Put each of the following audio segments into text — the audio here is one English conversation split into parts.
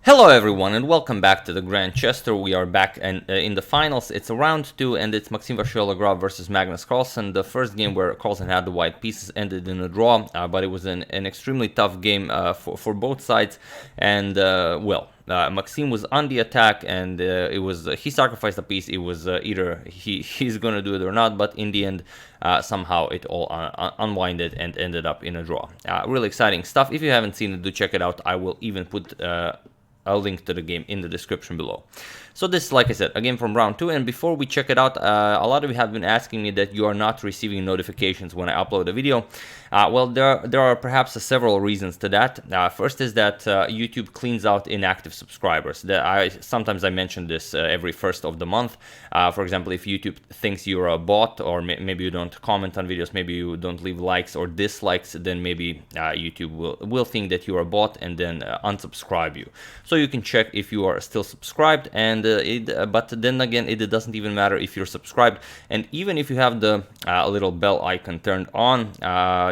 Hello everyone and welcome back to the Grand Chester. We are back in the finals. It's round 2 and it's Maxime Vachier Lagrave versus Magnus Carlsen. The first game where Carlsen had the white pieces ended in a draw, but it was an extremely tough game for both sides. And Maxime was on the attack and he sacrificed a piece. It was either he's gonna do it or not, but in the end somehow it all unwinded and ended up in a draw. Really exciting stuff. If you haven't seen it, do check it out. I will even put a link to the game in the description below. So this is, like I said, a game from round 2, and before we check it out, a lot of you have been asking me that you are not receiving notifications when I upload a video. Well, there are perhaps several reasons to that. First is that YouTube cleans out inactive subscribers. Sometimes I mention this every first of the month. For example, if YouTube thinks you're a bot, or maybe you don't comment on videos, maybe you don't leave likes or dislikes, then maybe YouTube will think that you're a bot and then unsubscribe you. So you can check if you are still subscribed, and but then again, it doesn't even matter if you're subscribed, and even if you have the little bell icon turned on,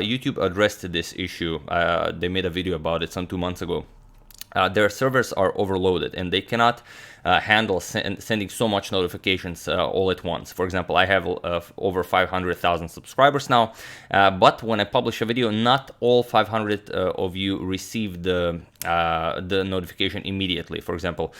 YouTube addressed this issue. They made a video about it some 2 months ago. Their servers are overloaded and they cannot handle sending so much notifications all at once. For example, I have over 500,000 subscribers now, but when I publish a video, not all 500 of you receive the notification immediately. For example,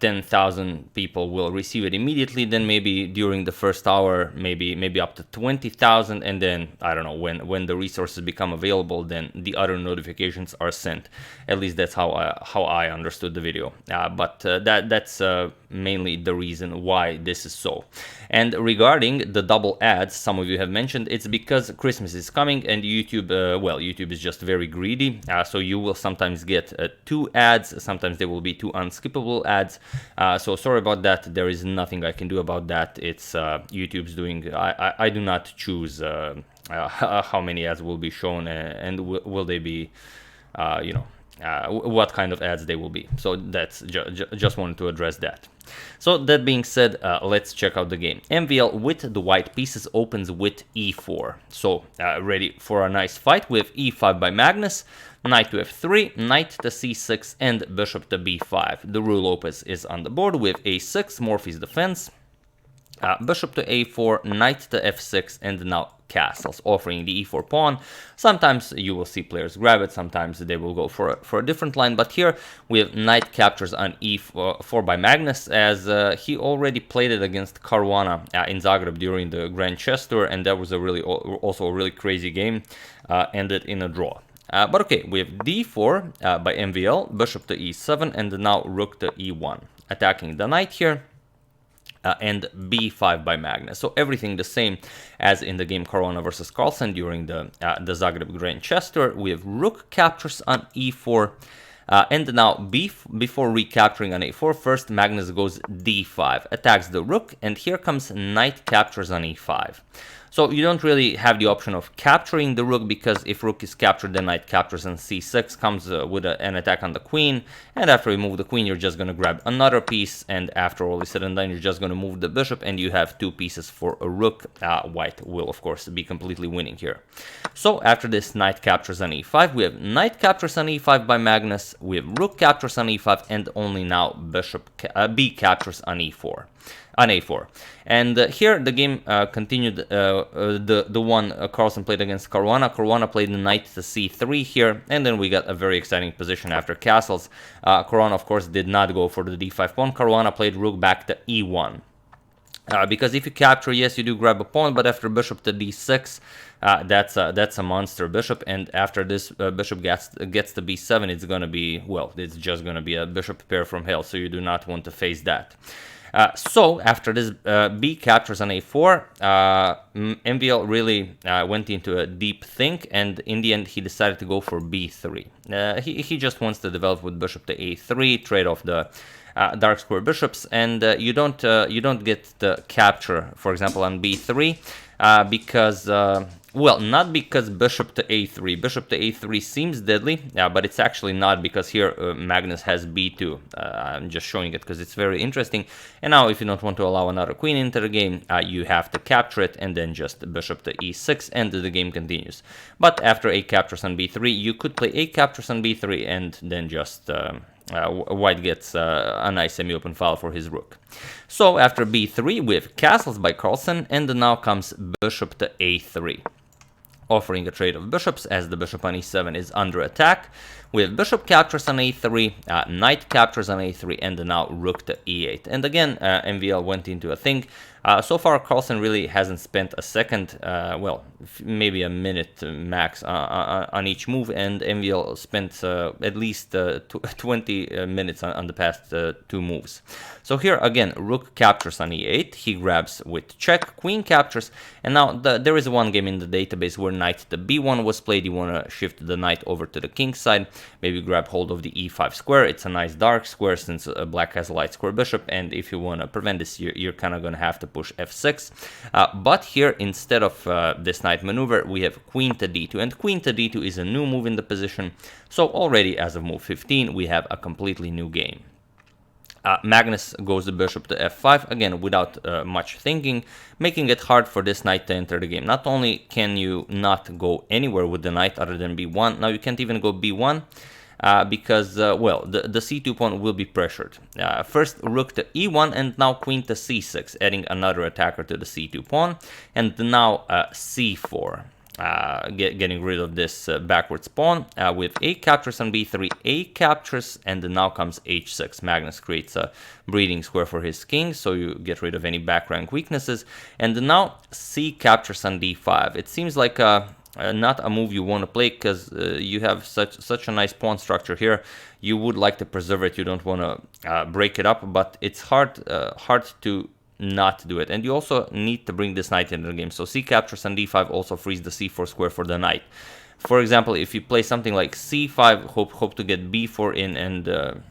10,000 people will receive it immediately, then maybe during the first hour, maybe up to 20,000, and then I don't know, when the resources become available, then the other notifications are sent. At least that's how I understood the video. But that's mainly the reason why this is so. And regarding the double ads, some of you have mentioned, it's because Christmas is coming and YouTube, YouTube is just very greedy. So you will sometimes get 2 ads, sometimes there will be 2 unskippable ads. So sorry about that. There is nothing I can do about that. It's YouTube's doing. I do not choose how many ads will be shown and will they be, what kind of ads they will be. So that's just wanted to address that. So that being said, let's check out the game. MVL with the white pieces opens with e4. So ready for a nice fight with e5 by Magnus, knight to f3, knight to c6, and bishop to b5. The Ruy Lopez is on the board with a6, Morphy's defense. Bishop to a4, knight to f6, and now castles, offering the e4 pawn. Sometimes you will see players grab it, sometimes they will go for a different line, but here we have knight captures on e4 by Magnus, as he already played it against Caruana in Zagreb during the Grand Chester, and that was also a really crazy game, ended in a draw. But okay, we have d4 by MVL, bishop to e7, and now rook to e1, attacking the knight here. And b5 by Magnus. So everything the same as in the game Caruana versus Carlsen during the Zagreb Grand Chester. We have rook captures on e4, and now before recapturing on a4, first Magnus goes d5, attacks the rook, and here comes knight captures on e5. So you don't really have the option of capturing the rook, because if rook is captured, then knight captures on c6, comes with an attack on the queen, and after you move the queen, you're just going to grab another piece, and after all is said and done, you're just going to move the bishop, and you have 2 pieces for a rook. White will, of course, be completely winning here. So after this knight captures on e5, we have knight captures on e5 by Magnus, we have rook captures on e5, and only now bishop b captures on e4. On a4, and here the game continued. The one Carlsen played against Caruana. Caruana played knight to c3 here, and then we got a very exciting position after castles. Caruana, of course, did not go for the d5 pawn. Caruana played rook back to e1. Because if you capture, yes, you do grab a pawn, but after bishop to d6, that's a monster bishop, and after this bishop gets to b7, it's gonna be, well, it's just gonna be a bishop pair from hell. So you do not want to face that. So after this b captures on a4, MVL really went into a deep think, and in the end he decided to go for b3. He just wants to develop with bishop to a3, trade off the dark square bishops, and you don't get the capture, for example, on b3, because well, not because bishop to a3. Bishop to a3 seems deadly, but it's actually not, because here Magnus has b2. I'm just showing it because it's very interesting. And now if you don't want to allow another queen into the game, you have to capture it, and then just bishop to e6, and the game continues. But after a captures on b3, you could play a captures on b3, and then just white gets a nice semi-open file for his rook. So after b3 we have castles by Carlsen, and now comes bishop to a3, offering a trade of bishops as the bishop on e7 is under attack. We have bishop captures on a3, knight captures on a3, and now rook to e8. And again, MVL went into a thing. So far, Carlsen really hasn't spent a second, well, maybe a minute max on each move, and MVL spent at least 20 minutes on the past 2 moves. So here, again, rook captures on e8, he grabs with check, queen captures, and now there is one game in the database where knight to b1 was played. You want to shift the knight over to the king side, maybe grab hold of the e5 square. It's a nice dark square since black has a light square bishop, and if you want to prevent this, you're kind of going to have to push f6. But here, instead of this knight maneuver, we have queen to d2, and queen to d2 is a new move in the position. So already as of move 15, we have a completely new game. Magnus goes the bishop to f5, again without much thinking, making it hard for this knight to enter the game. Not only can you not go anywhere with the knight other than b1, now you can't even go b1 because, well, the c2 pawn will be pressured. First rook to e1, and now queen to c6, adding another attacker to the c2 pawn, and now c4. Getting rid of this backwards pawn with a captures on b3, a captures, and now comes h6. Magnus creates a breathing square for his king, so you get rid of any back rank weaknesses. And now c captures on d5. It seems like not a move you want to play because you have such a nice pawn structure here. You would like to preserve it. You don't want to break it up, but it's hard to not do it, and you also need to bring this knight into the game. So c captures on d5 also frees the c4 square for the knight. For example, if you play something like c5, hope to get b4 in and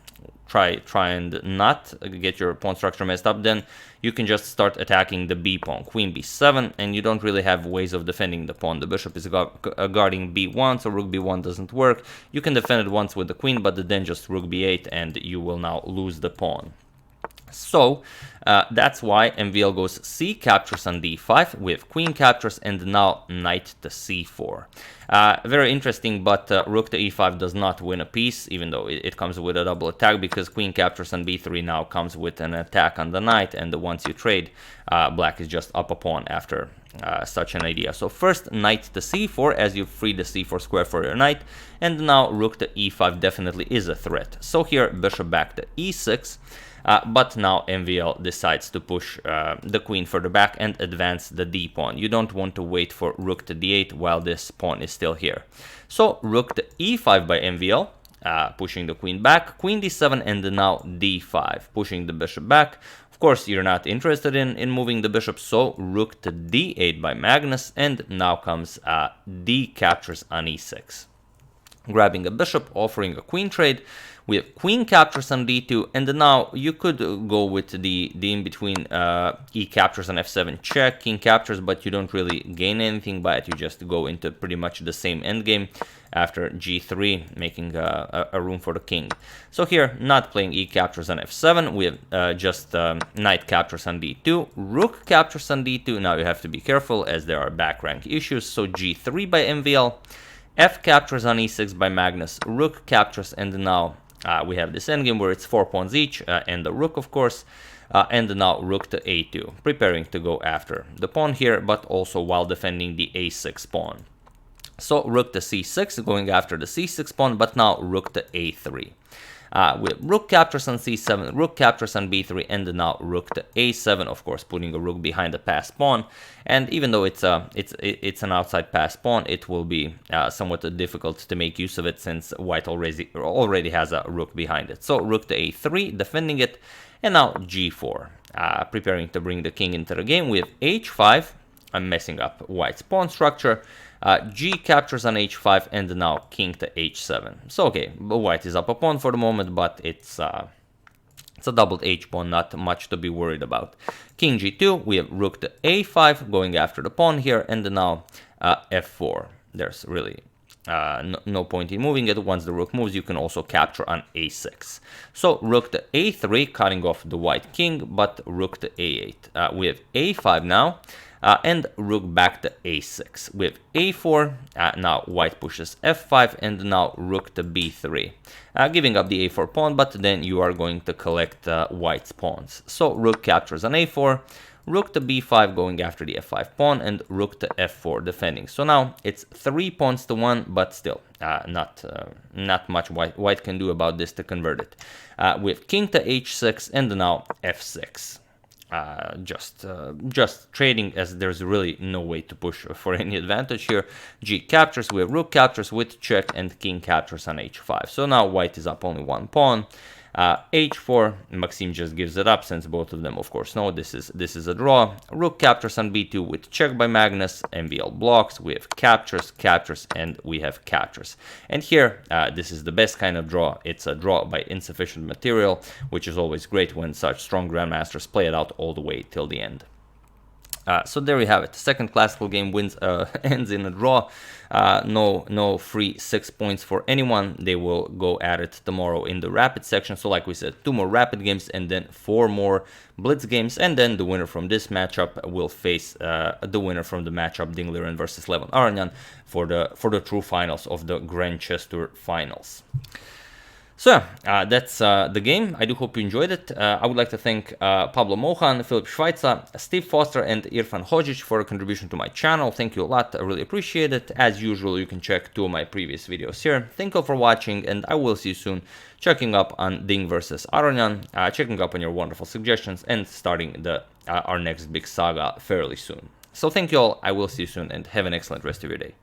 try and not get your pawn structure messed up, then you can just start attacking the b pawn, queen b7, and you don't really have ways of defending the pawn. The bishop is guarding b1, so rook b1 doesn't work. You can defend it once with the queen, but then just rook b8 and you will now lose the pawn. So that's why MVL goes c captures on d5 with queen captures, and now knight to c4. Very interesting, but rook to e5 does not win a piece, even though it comes with a double attack, because queen captures on b3 now comes with an attack on the knight, and once you trade, black is just up a pawn after such an idea. So first knight to c4 as you free the c4 square for your knight, and now rook to e5 definitely is a threat. So here bishop back to e6. But now MVL decides to push the queen further back and advance the d pawn. You don't want to wait for rook to d8 while this pawn is still here. So rook to e5 by MVL, pushing the queen back, queen d7, and now d5, pushing the bishop back. Of course, you're not interested in moving the bishop, so rook to d8 by Magnus, and now comes d captures on e6. Grabbing a bishop, offering a queen trade. We have queen captures on d2, and now you could go with the in-between e captures on f7 check, king captures, but you don't really gain anything by it. You just go into pretty much the same endgame after g3, making a room for the king. So here, not playing e captures on f7, we have just knight captures on d2, rook captures on d2. Now you have to be careful as there are back rank issues, so g3 by MVL, f captures on e6 by Magnus, rook captures, and now we have this endgame where it's 4 pawns each, and the rook, of course, and now rook to a2, preparing to go after the pawn here, but also while defending the a6 pawn. So rook to c6, going after the c6 pawn, but now rook to a3. With rook captures on c7, rook captures on b3, and now rook to a7, of course, putting a rook behind the passed pawn. And even though it's an outside passed pawn, it will be somewhat difficult to make use of it since white already has a rook behind it. So rook to a3, defending it, and now g4, preparing to bring the king into the game with h5. I'm messing up white's pawn structure. G captures on h5, and now king to h7. So okay, white is up a pawn for the moment, but it's a doubled h pawn, not much to be worried about. King g2, we have rook to a5, going after the pawn here, and now f4. There's really no point in moving it. Once the rook moves, you can also capture on a6. So rook to a3, cutting off the white king, but rook to a8. We have a5 now. and rook back to a6 with a4. Now white pushes f5 and now rook to b3, giving up the a4 pawn, but then you are going to collect white's pawns. So rook captures on a4, rook to b5 going after the f5 pawn, and rook to f4 defending. So now it's 3 pawns to 1, but still not much white can do about this to convert it. With king to h6 and now f6. Just trading, as there's really no way to push for any advantage here. G captures with rook captures with check, and king captures on h5. So now white is up only 1 pawn. h4, Maxime just gives it up, since both of them of course know this is a draw. Rook captures on b2 with check by Magnus. MVL blocks with captures, and we have captures. And here this is the best kind of draw. It's a draw by insufficient material, which is always great when such strong grandmasters play it out all the way till the end. So there we have it. Second classical game ends in a draw. No free 6 points for anyone. They will go at it tomorrow in the rapid section. So like we said, 2 more rapid games and then 4 more blitz games, and then the winner from this matchup will face the winner from the matchup Dingliren versus Levon Aranyan for the true finals of the Grandchester finals. So that's the game. I do hope you enjoyed it. I would like to thank Pablo Mohan, Filip Schweitzer, Steve Foster, and Irfan Hodzic for a contribution to my channel. Thank you a lot. I really appreciate it. As usual, you can check 2 of my previous videos here. Thank you for watching, and I will see you soon, checking up on Ding versus Aranyan, checking up on your wonderful suggestions, and starting our next big saga fairly soon. So thank you all. I will see you soon, and have an excellent rest of your day.